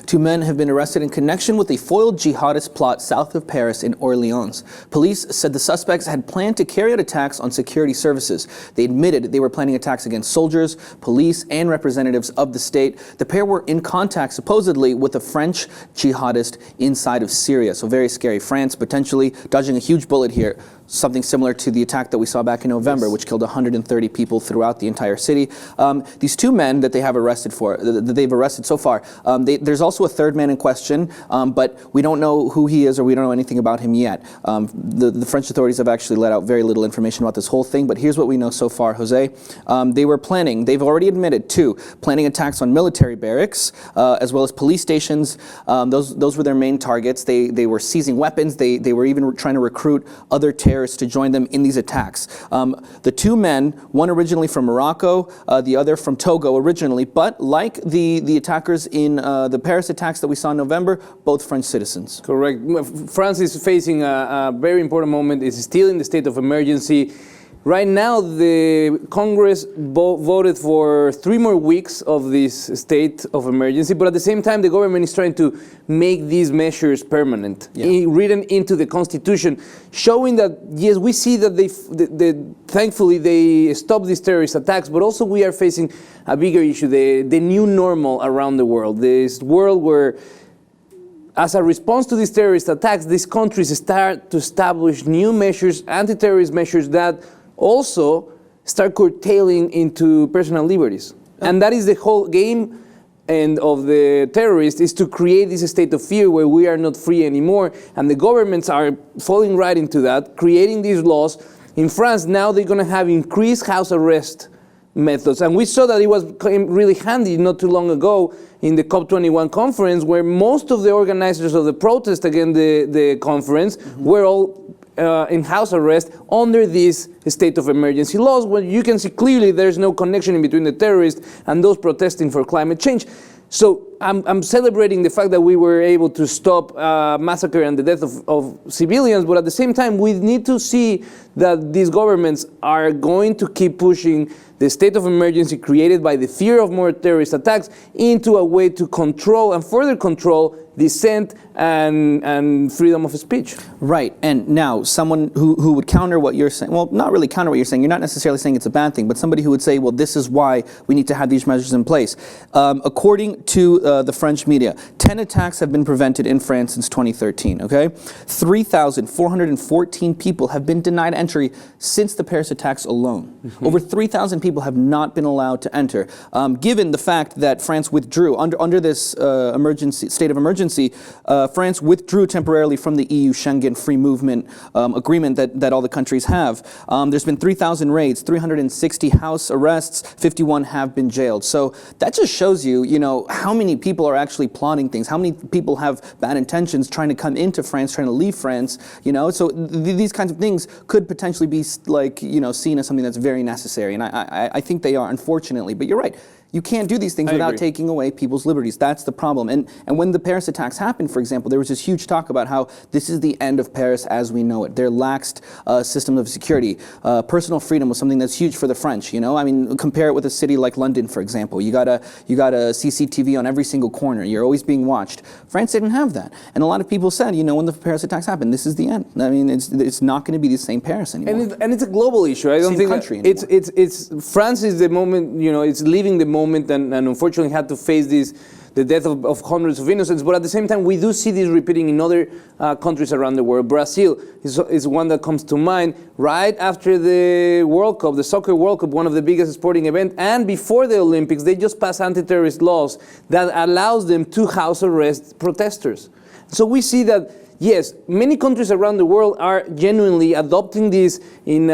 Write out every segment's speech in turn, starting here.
Two men have been arrested in connection with a foiled jihadist plot south of Paris in Orleans. Police said the suspects had planned to carry out attacks on security services. They admitted they were planning attacks against soldiers, police, and representatives of the state. The pair were in contact, supposedly, with a French jihadist inside of Syria. So very scary. France potentially dodging a huge bullet here. Something similar to the attack that we saw back in November, which killed 130 people throughout the entire city. These two men that they have arrested they've arrested so far. There's also a third man in question, but we don't know who he is or we don't know anything about him yet. The French authorities have actually let out very little information about this whole thing, but here's what we know so far, Jose. They've already admitted to planning attacks on military barracks, as well as police stations. Those were their main targets. They were seizing weapons. They were even trying to recruit other terrorists to join them in these attacks. The two men, one originally from Morocco, the other from Togo originally, but like the attackers in the Paris attacks that we saw in November, both French citizens. Correct. France is facing a very important moment. It's still in the state of emergency. Right now, the Congress voted for 3 more weeks of this state of emergency, but at the same time, the government is trying to make these measures permanent, written into the Constitution, showing that, yes, we see that thankfully they stopped these terrorist attacks, but also we are facing a bigger issue, the new normal around the world, this world where, as a response to these terrorist attacks, these countries start to establish new measures, anti-terrorist measures that also start curtailing into personal liberties. And that is the whole game and of the terrorists, is to create this state of fear where we are not free anymore. And the governments are falling right into that, creating these laws. In France, now they're going to have increased house arrest methods. And we saw that it was really handy not too long ago in the COP21 conference, where most of the organizers of the protest against the conference were all in house arrest under these state of emergency laws, where you can see clearly there's no connection in between the terrorists and those protesting for climate change. So I'm celebrating the fact that we were able to stop massacre and the death of civilians, but at the same time, we need to see that these governments are going to keep pushing the state of emergency created by the fear of more terrorist attacks into a way to control and further control dissent and freedom of speech. Right, and now someone who would counter what you're saying, well, not really counter what you're saying, you're not necessarily saying it's a bad thing, but somebody who would say, well, this is why we need to have these measures in place. According to the French media, 10 attacks have been prevented in France since 2013, okay? 3,414 people have been denied entry since the Paris attacks alone. Over 3,000 people have not been allowed to enter. Given the fact that France withdrew, under this state of emergency, France withdrew temporarily from the EU Schengen free movement agreement that all the countries have. There's been 3,000 raids, 360 house arrests, 51 have been jailed. So that just shows you, how many people are actually plotting things, how many people have bad intentions trying to come into France, trying to leave France, So these kinds of things could potentially be seen as something that's very necessary, and I think they are, unfortunately. But you're right. You can't do these things without taking away people's liberties. That's the problem. And when the Paris attacks happened, for example, there was this huge talk about how this is the end of Paris as we know it. Their laxed system of security. Personal freedom was something that's huge for the French, I mean, compare it with a city like London, for example. You got a CCTV on every single corner. You're always being watched. France didn't have that. And a lot of people said, when the Paris attacks happened, this is the end. I mean, it's not going to be the same Paris anymore. And it's a global issue. I don't think it's France is the moment, it's leaving the moment and unfortunately had to face the death of hundreds of innocents. But at the same time, we do see this repeating in other countries around the world. Brazil is one that comes to mind right after the World Cup, the Soccer World Cup, one of the biggest sporting events, and before the Olympics, they just passed anti-terrorist laws that allows them to house arrest protesters. So we see that, yes, many countries around the world are genuinely adopting this in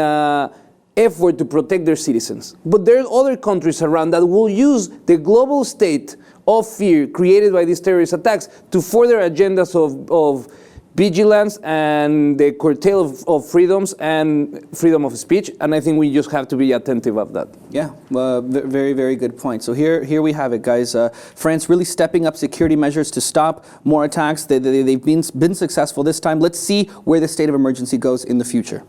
effort to protect their citizens. But there are other countries around that will use the global state of fear created by these terrorist attacks to further agendas of vigilance and the curtail of freedoms and freedom of speech. And I think we just have to be attentive of that. Yeah, very, very good point. So here we have it, guys. France really stepping up security measures to stop more attacks. They've been successful this time. Let's see where the state of emergency goes in the future.